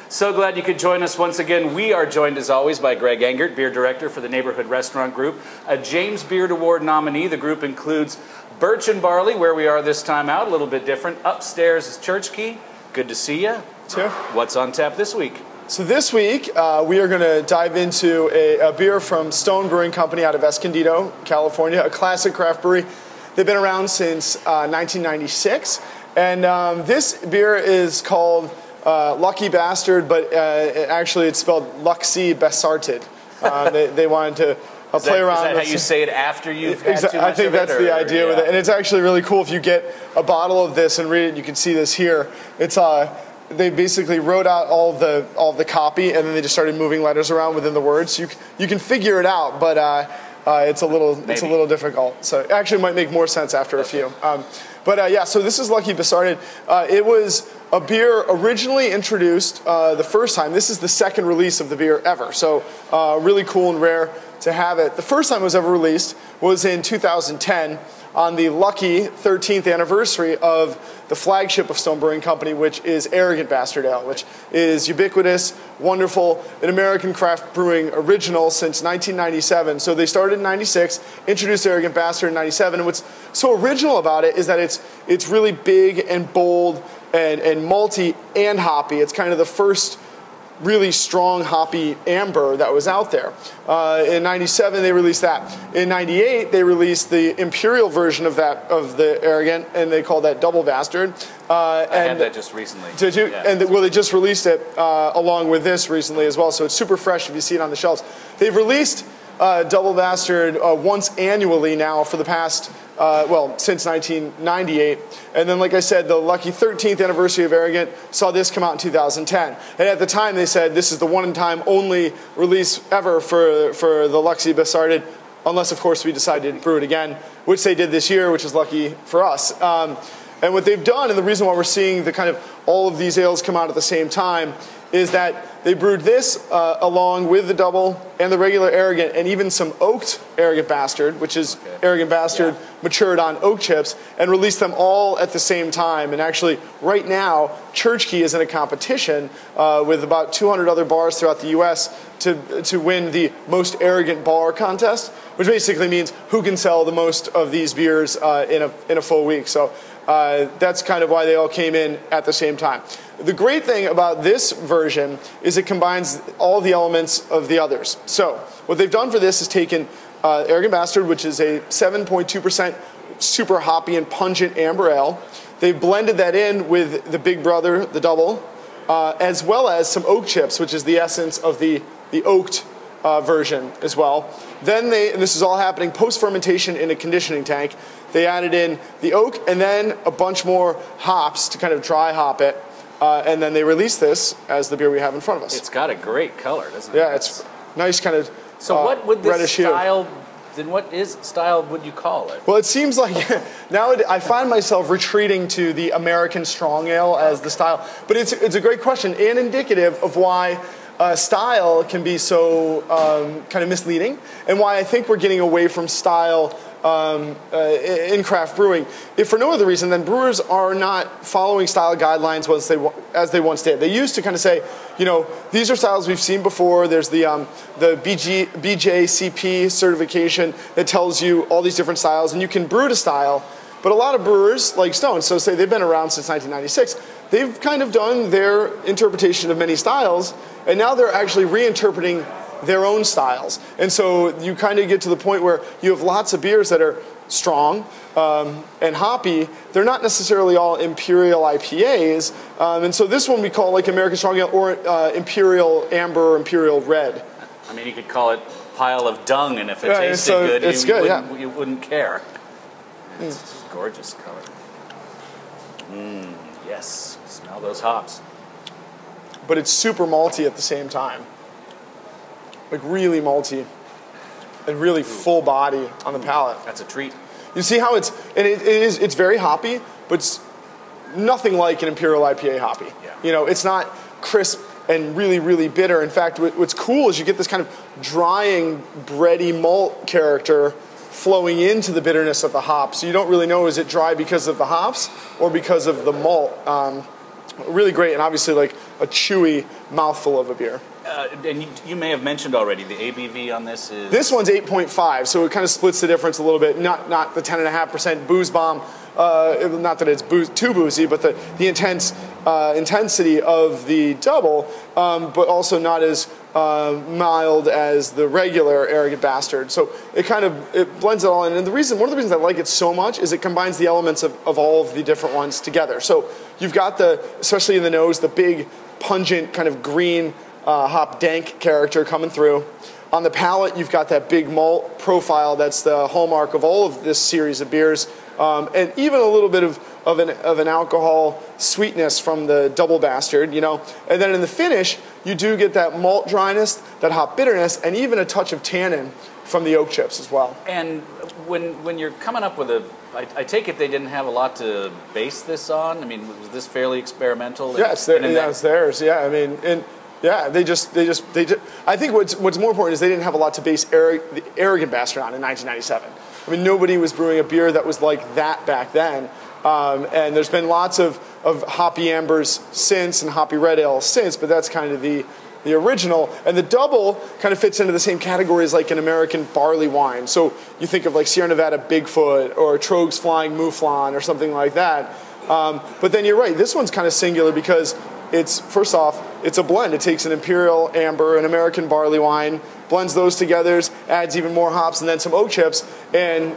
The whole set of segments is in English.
So glad you could join us once again. We are joined, as always, by Greg Engert, beer director for the Neighborhood Restaurant Group, a James Beard Award nominee. The group includes Birch and Barley, where we are this time out, a little bit different. Upstairs is Church Key. Good to see you. Sure. What's on tap this week? So this week, we are going to dive into a beer from Stone Brewing Company out of Escondido, California, a classic craft brewery. They've been around since 1996. And this beer is called Lukcy Basartd, but actually it's spelled Lukcy Basartd. They wanted to play around. Is that how you say it after you've had too much I think of it, that's the idea with it. And it's actually really cool if you get a bottle of this and read it. You can see this here. It's they basically wrote out all of the copy, and then they just started moving letters around within the words. You can figure it out, but it's a little difficult. So it actually might make more sense after a few. Yeah, so this is Lukcy Basartd. It was a beer originally introduced the first time. This is the second release of the beer ever. So really cool and rare to have it. The first time it was ever released was in 2010 on the lucky 13th anniversary of the flagship of Stone Brewing Company, which is Arrogant Bastard Ale, which is ubiquitous, wonderful, an American craft brewing original since 1997. So they started in 96, introduced Arrogant Bastard in 97, and what's so original about it is that it's really big and bold and malty and hoppy. It's kind of the first really strong hoppy amber that was out there. In 97 they released that. In 98 they released the imperial version of the Arrogant, and they called that Double Bastard. I had that just recently. Did you? Yeah. And they just released it along with this recently as well, so it's super fresh if you see it on the shelves. They've released Double Bastard once annually now for the past since 1998. And then, like I said, the lucky 13th anniversary of Arrogant saw this come out in 2010. And at the time, they said this is the one-time only release ever for the Lukcy Basartd, unless, of course, we decided to brew it again, which they did this year, which is lucky for us. And what they've done, and the reason why we're seeing the kind of all of these ales come out at the same time, is that they brewed this along with the double and the regular Arrogant, and even some oaked Arrogant Bastard, which is Arrogant Bastard matured on oak chips, and released them all at the same time. And actually, right now, Church Key is in a competition with about 200 other bars throughout the U.S. to win the most arrogant bar contest, which basically means who can sell the most of these beers in a full week. So that's kind of why they all came in at the same time. The great thing about this version is it combines all the elements of the others. So what they've done for this is taken Arrogant Bastard, which is a 7.2% super hoppy and pungent amber ale. They've blended that in with the big brother, the double, as well as some oak chips, which is the essence of the oaked version as well. Then and this is all happening post-fermentation in a conditioning tank. They added in the oak and then a bunch more hops to kind of dry hop it. And then they released this as the beer we have in front of us. It's got a great color, doesn't it? Yeah, it's nice kind of So what would this style, hue. then what style would you call it? Well, it seems like now I find myself retreating to the American Strong Ale as the style. But it's a great question and indicative of why style can be so kind of misleading, and why I think we're getting away from style in craft brewing. If for no other reason, then brewers are not following style guidelines as they once did. They used to kind of say, these are styles we've seen before. There's the BJCP certification that tells you all these different styles, and you can brew to style. But a lot of brewers, like Stone, so say they've been around since 1996, they've kind of done their interpretation of many styles, and now they're actually reinterpreting their own styles. And so you kind of get to the point where you have lots of beers that are strong and hoppy. They're not necessarily all Imperial IPAs. And so this one we call like American Strong Ale or Imperial Amber or Imperial Red. I mean, you could call it pile of dung, and if it tasted good, you wouldn't care. It's just gorgeous color. Yes, smell those hops. But it's super malty at the same time. Like really malty and really full body on the palate. That's a treat. You see how it's very hoppy, but it's nothing like an Imperial IPA hoppy. Yeah. It's not crisp and really, really bitter. In fact, what's cool is you get this kind of drying, bready malt character flowing into the bitterness of the hops. So you don't really know, is it dry because of the hops or because of the malt? Really great, and obviously like a chewy mouthful of a beer. And you may have mentioned already the ABV on this is... This one's 8.5, so it kind of splits the difference a little bit. Not the 10.5% booze bomb. Not that it's too boozy, but the intensity of the double, but also not as mild as the regular Arrogant Bastard. So it blends it all in. And one of the reasons I like it so much is it combines the elements of all of the different ones together. So you've got especially in the nose, the big, pungent kind of green hop dank character coming through. On the palate, you've got that big malt profile that's the hallmark of all of this series of beers, and even a little bit of an alcohol sweetness from the Double Bastard, you know. And then in the finish, you do get that malt dryness, that hop bitterness, and even a touch of tannin from the oak chips as well. And when you're coming up with I take it they didn't have a lot to base this on. I mean, was this fairly experimental? Yeah, it's theirs. Yeah, I mean, and yeah, they just. I think what's more important is they didn't have a lot to base the Arrogant Bastard on in 1997. I mean, nobody was brewing a beer that was like that back then. And there's been lots of hoppy ambers since and hoppy red ale since, but that's kind of the original. And the double kind of fits into the same category as like an American barley wine. So you think of like Sierra Nevada Bigfoot or Troegs Flying Mouflon or something like that. But then you're right, this one's kind of singular because first off, it's a blend. It takes an imperial amber, an American barley wine, blends those together, adds even more hops and then some oak chips, and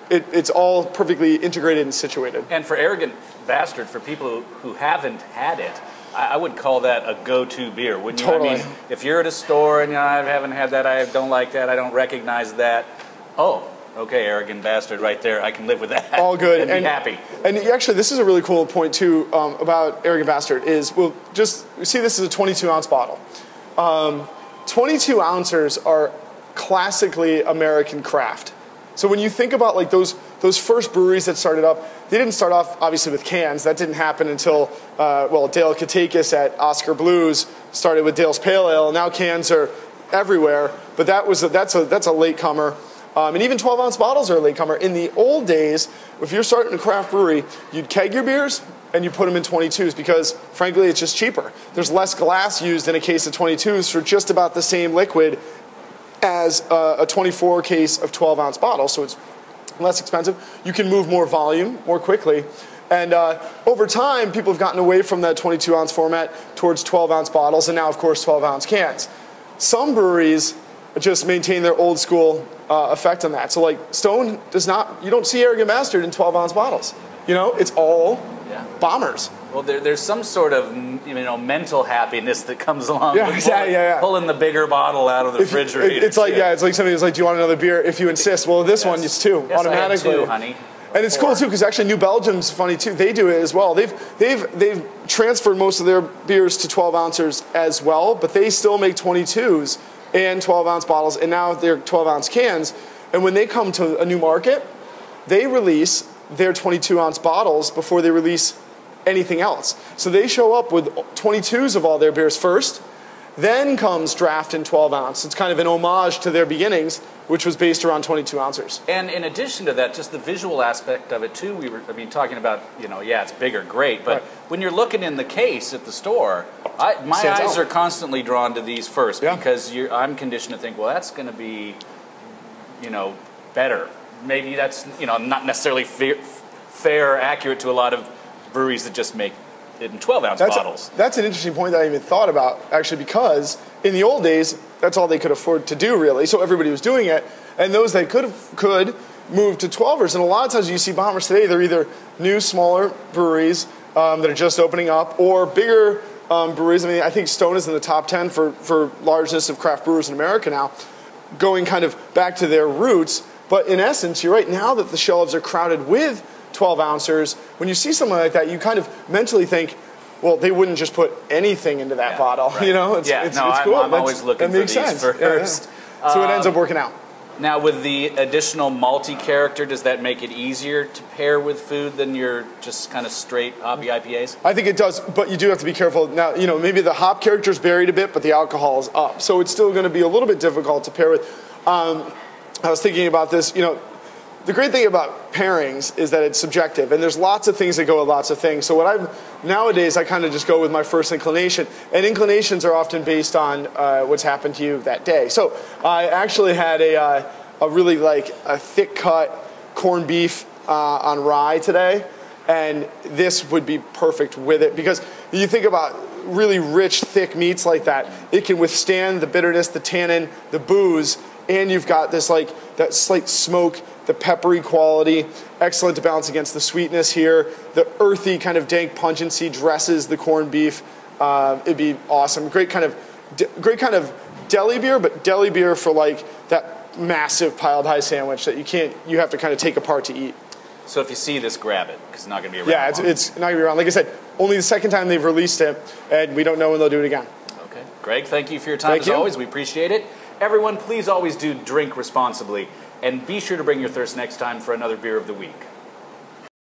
it's all perfectly integrated and situated. And for Arrogant Bastard, for people who haven't had it, I would call that a go-to beer, wouldn't you? Totally. I mean, if you're at a store and I haven't had that, I don't like that, I don't recognize that, okay, Arrogant Bastard right there, I can live with that. All good. And be happy. And actually, this is a really cool point, too, about Arrogant Bastard is, see this is a 22-ounce bottle. 22 ounces are classically American craft. So when you think about like those first breweries that started up, they didn't start off obviously with cans. That didn't happen until Dale Katakis at Oscar Blues started with Dale's Pale Ale. Now cans are everywhere, but that's a latecomer. And even 12-ounce bottles are a latecomer. In the old days, if you're starting a craft brewery, you'd keg your beers and you put them in 22s because, frankly, it's just cheaper. There's less glass used in a case of 22s for just about the same liquid as a 24 case of 12-ounce bottles, so it's less expensive. You can move more volume more quickly. And over time, people have gotten away from that 22-ounce format towards 12-ounce bottles, and now, of course, 12-ounce cans. Some breweries just maintain their old school effect on that. So like Stone you don't see Arrogant Bastard in 12-ounce bottles. You know, it's all bombers. Well, there's some sort of mental happiness that comes along with pulling the bigger bottle out of the refrigerator. It's like somebody who's like, do you want another beer? If you insist, well, this one is two automatically. I have two, honey. And it's cool too because actually New Belgium's funny too. They do it as well. They've transferred most of their beers to 12 ounces as well, but they still make 22s and 12-ounce bottles, and now they're 12-ounce cans. And when they come to a new market, they release their 22-ounce bottles before they release anything else. So they show up with 22s of all their beers first, then comes draft in 12-ounce. It's kind of an homage to their beginnings, which was based around 22 ounces. And in addition to that, just the visual aspect of it too, talking about, it's bigger, great, but when you're looking in the case at the store, my eyes are constantly drawn to these first because I'm conditioned to think, well, that's going to be, better. Maybe that's, not necessarily fair or accurate to a lot of breweries that just make it in 12-ounce bottles. That's an interesting point that I even thought about, actually, because in the old days, that's all they could afford to do, really. So everybody was doing it, and those that could move to 12ers. And a lot of times you see bombers today, they're either new, smaller breweries that are just opening up, or bigger breweries. I mean, I think Stone is in the top 10 for largeness of craft brewers in America now, going kind of back to their roots. But in essence, you're right, now that the shelves are crowded with 12-ouncers, when you see something like that, you kind of mentally think, well, they wouldn't just put anything into that bottle. Right. It's cool. I'm always looking for these first. Yeah. So it ends up working out. Now, with the additional malty character, does that make it easier to pair with food than your just kind of straight hoppy IPAs? I think it does, but you do have to be careful. Now, maybe the hop character is buried a bit, but the alcohol is up. So it's still going to be a little bit difficult to pair with. I was thinking about this, the great thing about pairings is that it's subjective, and there's lots of things that go with lots of things. So nowadays I kind of just go with my first inclination, and inclinations are often based on what's happened to you that day. So I actually had a really a thick cut corned beef on rye today, and this would be perfect with it, because you think about really rich, thick meats like that, it can withstand the bitterness, the tannin, the booze, and you've got this that slight smoke, the peppery quality, excellent to balance against the sweetness here. The earthy kind of dank pungency dresses the corned beef. It'd be awesome. Great kind of deli beer, but deli beer for that massive piled high sandwich that you have to kind of take apart to eat. So if you see this, grab it, because it's not going to be around. Yeah, it's not going to be around. Like I said, only the second time they've released it, and we don't know when they'll do it again. Okay. Greg, thank you for your time as always. We appreciate it. Everyone, please always do drink responsibly, and be sure to bring your thirst next time for another Beer of the Week.